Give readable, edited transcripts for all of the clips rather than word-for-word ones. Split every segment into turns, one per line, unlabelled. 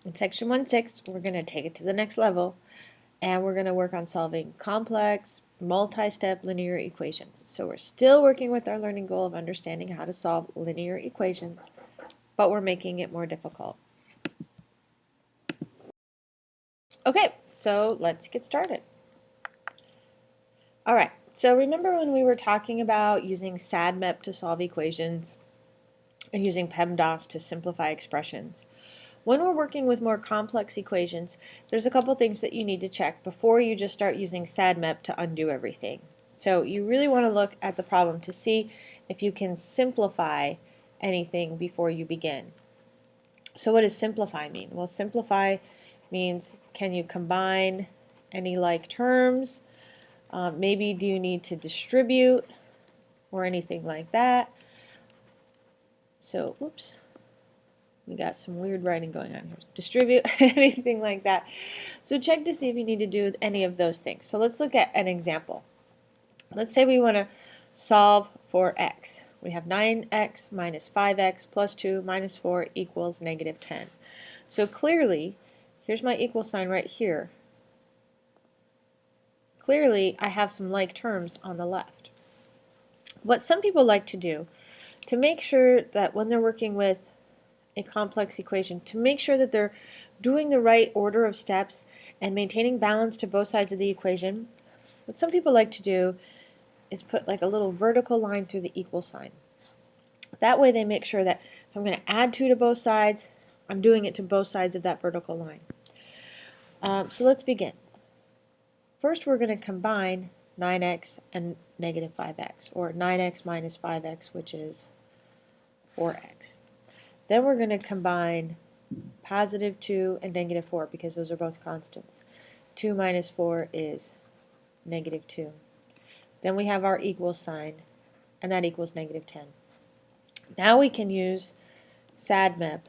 In section 1.6, we're going to take it to the next level, and we're going to work on solving complex, multi-step linear equations. So we're still working with our learning goal of understanding how to solve linear equations, but we're making it more difficult. Okay, so let's get started. All right, so remember when we were talking about using SADMEP to solve equations and using PEMDAS to simplify expressions? When we're working with more complex equations, there's a couple things that you need to check before you just start using SADMEP to undo everything. So you really want to look at the problem to see if you can simplify anything before you begin. So what does simplify mean? Well, simplify means can you combine any like terms? Maybe do you need to distribute or anything like that? So, oops. We got some weird writing going on here. Distribute, anything like that. So check to see if you need to do any of those things. So let's look at an example. Let's say we want to solve for x. We have 9x minus 5x plus 2 minus 4 equals negative 10. So clearly, here's my equal sign right here. Clearly, I have some like terms on the left. What some people like to do to make sure that when they're working with a complex equation, to make sure that they're doing the right order of steps and maintaining balance to both sides of the equation, what some people like to do is put like a little vertical line through the equal sign. That way they make sure that if I'm going to add 2 to both sides, I'm doing it to both sides of that vertical line. So let's begin. First we're going to combine 9x and negative 5x, or 9x minus 5x, which is 4x. Then we're going to combine positive 2 and negative 4 because those are both constants. 2 minus 4 is negative 2. Then we have our equal sign, and that equals negative 10. Now we can use SADMEP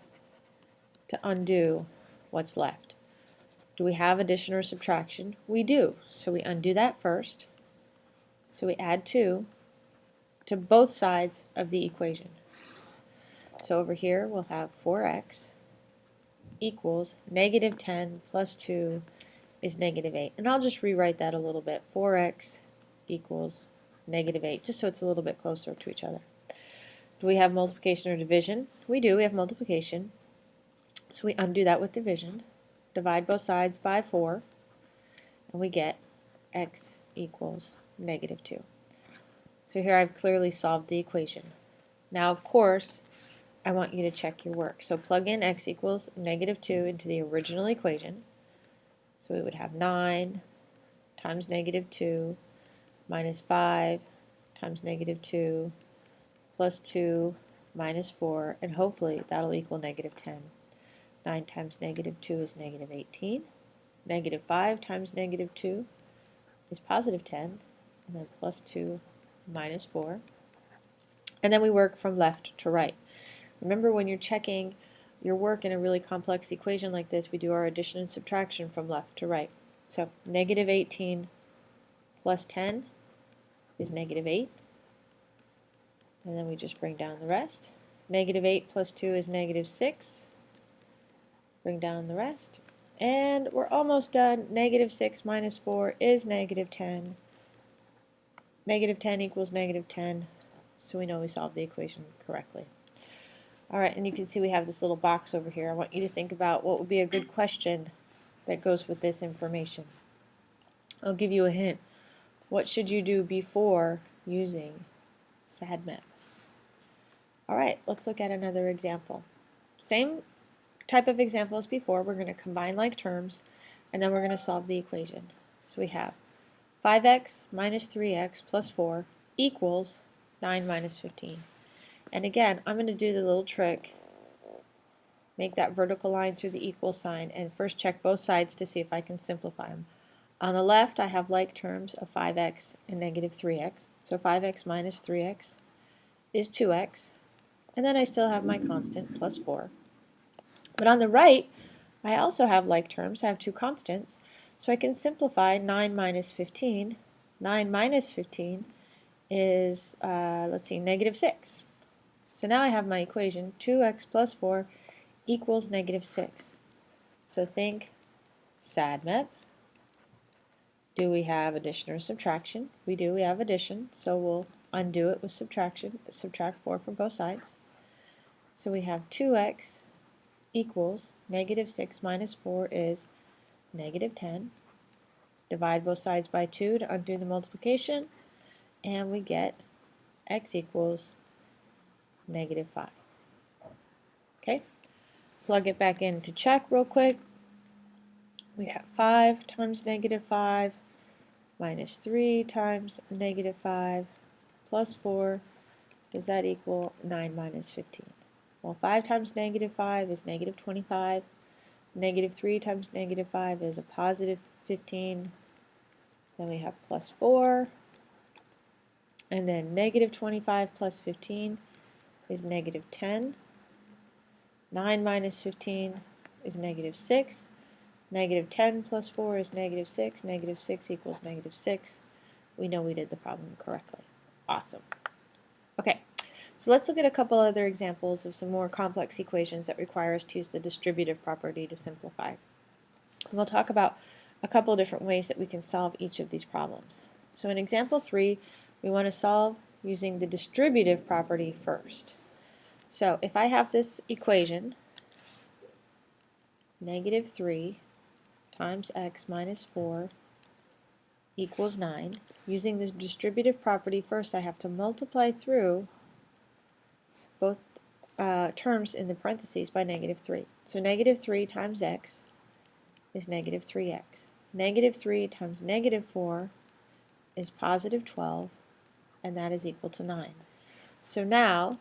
to undo what's left. Do we have addition or subtraction? We do. So we undo that first. So we add 2 to both sides of the equation. So over here we'll have 4x equals negative 10 plus 2 is negative 8. And I'll just rewrite that a little bit. 4x equals negative 8, just so it's a little bit closer to each other. Do we have multiplication or division? We do. We have multiplication. So we undo that with division. Divide both sides by 4, and we get x equals negative 2. So here I've clearly solved the equation. Now, of course, I want you to check your work. So plug in x equals negative 2 into the original equation. So we would have 9 times negative 2 minus 5 times negative 2 plus 2 minus 4, and hopefully that'll equal negative 10. 9 times negative 2 is negative 18. Negative 5 times negative 2 is positive 10, and then plus 2 minus 4. And then we work from left to right. Remember, when you're checking your work in a really complex equation like this, we do our addition and subtraction from left to right. So negative 18 plus 10 is negative 8. And then we just bring down the rest. Negative 8 plus 2 is negative 6. Bring down the rest. And we're almost done. Negative 6 minus 4 is negative 10. Negative 10 equals negative 10. So we know we solved the equation correctly. All right, and you can see we have this little box over here. I want you to think about what would be a good question that goes with this information. I'll give you a hint. What should you do before using SADMEP? All right, let's look at another example. Same type of example as before. We're going to combine like terms, and then we're going to solve the equation. So we have 5x minus 3x plus 4 equals 9 minus 15. And again, I'm going to do the little trick, make that vertical line through the equal sign, and first check both sides to see if I can simplify them. On the left, I have like terms of 5x and negative 3x. So 5x minus 3x is 2x. And then I still have my constant, plus 4. But on the right, I also have like terms. I have two constants. So I can simplify 9 minus 15. 9 minus 15 is, let's see, negative 6. So now I have my equation, 2x plus 4 equals negative 6. So think SADMEP. Do we have addition or subtraction? We do, we have addition, so we'll undo it with subtraction. Subtract 4 from both sides. So we have 2x equals negative 6 minus 4 is negative 10. Divide both sides by 2 to undo the multiplication, and we get x equals negative 5. Okay, plug it back in to check real quick. We have 5 times negative 5 minus 3 times negative 5 plus 4. Does that equal 9 minus 15? Well, 5 times negative 5 is negative 25. Negative 3 times negative 5 is a positive 15. Then we have plus 4. And then negative 25 plus 15 is negative 10. 9 minus 15 is negative 6. Negative 10 plus 4 is negative 6. Negative 6 equals negative 6. We know we did the problem correctly. Awesome. Okay, so let's look at a couple other examples of some more complex equations that require us to use the distributive property to simplify. And we'll talk about a couple different ways that we can solve each of these problems. So in example 3, we want to solve using the distributive property first. So if I have this equation, negative 3 times x minus 4 equals 9. Using the distributive property first, I have to multiply through both terms in the parentheses by negative 3. So negative 3 times x is negative 3x. Negative 3 times negative 4 is positive 12, and that is equal to 9. So now,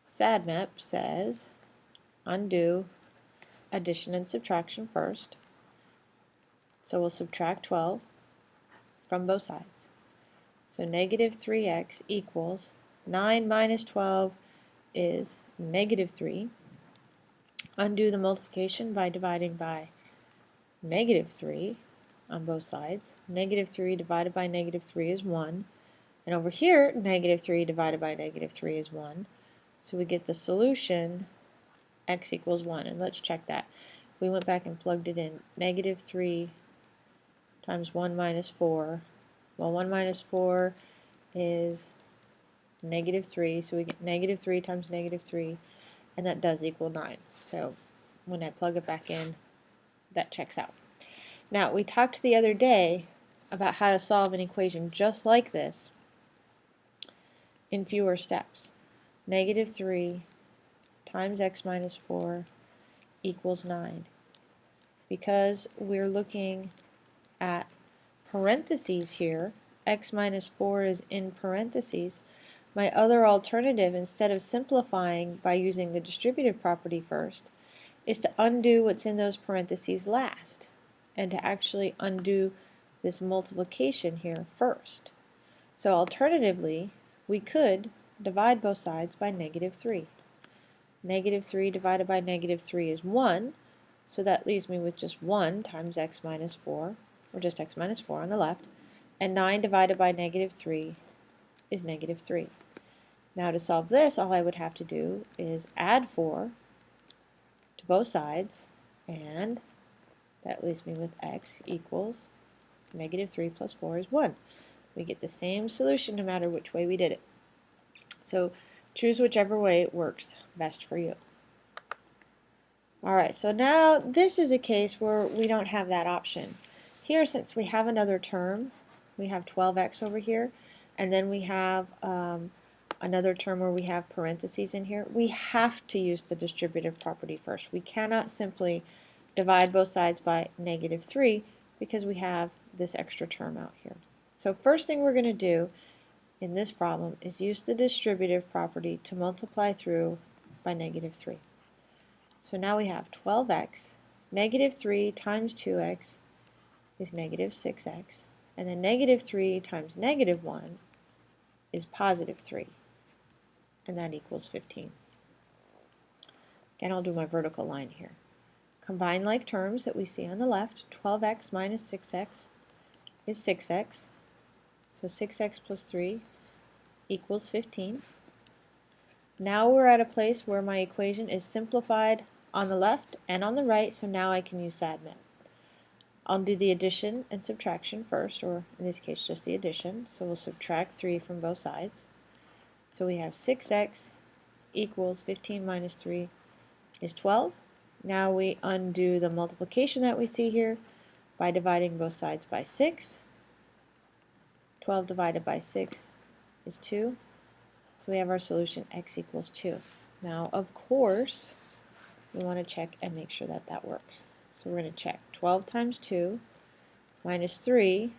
SADMEP says undo addition and subtraction first. So we'll subtract 12 from both sides. So negative 3x equals 9 minus 12 is negative 3. Undo the multiplication by dividing by negative 3 on both sides. Negative 3 divided by negative 3 is 1. And over here, negative 3 divided by negative 3 is 1. So we get the solution, x equals 1. And let's check that. We went back and plugged it in. Negative 3 times 1 minus 4. Well, 1 minus 4 is negative 3. So we get negative 3 times negative 3. And that does equal 9. So when I plug it back in, that checks out. Now, we talked the other day about how to solve an equation just like this in fewer steps. Negative 3 times x minus 4 equals 9. Because we're looking at parentheses here, x minus 4 is in parentheses, my other alternative, instead of simplifying by using the distributive property first, is to undo what's in those parentheses last, and to actually undo this multiplication here first. So alternatively, we could divide both sides by negative 3. Negative 3 divided by negative 3 is 1, so that leaves me with just 1 times x minus 4, or just x minus 4 on the left, and 9 divided by negative 3 is negative 3. Now to solve this, all I would have to do is add 4 to both sides, and that leaves me with x equals negative 3 plus 4 is 1. We get the same solution no matter which way we did it. So choose whichever way works best for you. Alright, so now this is a case where we don't have that option. Here, since we have another term, we have 12x over here, and then we have another term where we have parentheses in here, we have to use the distributive property first. We cannot simply divide both sides by negative 3 because we have this extra term out here. So first thing we're going to do in this problem is use the distributive property to multiply through by negative 3. So now we have 12x, negative 3 times 2x is negative 6x, and then negative 3 times negative 1 is positive 3, and that equals 15. Again, I'll do my vertical line here. Combine like terms that we see on the left. 12x minus 6x is 6x, so 6x plus 3 equals 15. Now we're at a place where my equation is simplified on the left and on the right, so now I can use SADMAP. I'll do the addition and subtraction first, or in this case just the addition. So we'll subtract 3 from both sides. So we have 6x equals 15 minus 3 is 12. Now we undo the multiplication that we see here by dividing both sides by 6. 12 divided by 6 is 2. So we have our solution x equals 2. Now, of course, we want to check and make sure that that works. So we're going to check 12 times 2 minus 3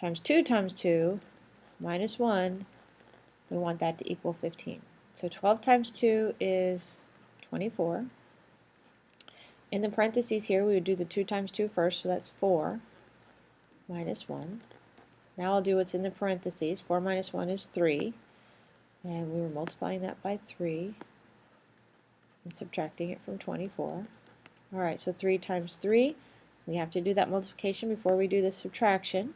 times 2 times 2 minus 1. We want that to equal 15. So 12 times 2 is 24. In the parentheses here, we would do the 2 times 2 first, so that's 4 minus 1. Now I'll do what's in the parentheses. 4 minus 1 is 3. And we were multiplying that by 3 and subtracting it from 24. Alright, so 3 times 3. We have to do that multiplication before we do the subtraction.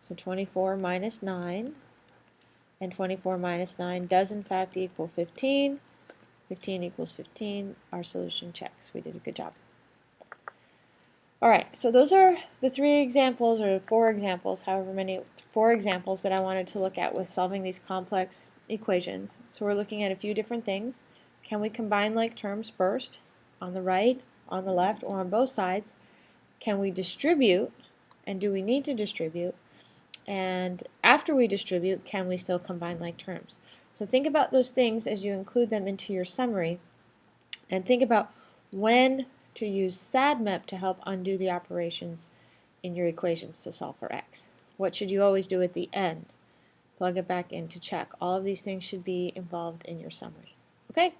So 24 minus 9. And 24 minus 9 does in fact equal 15. 15 equals 15. Our solution checks. We did a good job. Alright, so those are the 3 examples, or 4 examples, however many, 4 examples that I wanted to look at with solving these complex equations. So we're looking at a few different things. Can we combine like terms first, on the right, on the left, or on both sides? Can we distribute, and do we need to distribute? And after we distribute, can we still combine like terms? So think about those things as you include them into your summary, and think about when to use SADMAP to help undo the operations in your equations to solve for x. What should you always do at the end? Plug it back in to check. All of these things should be involved in your summary. Okay?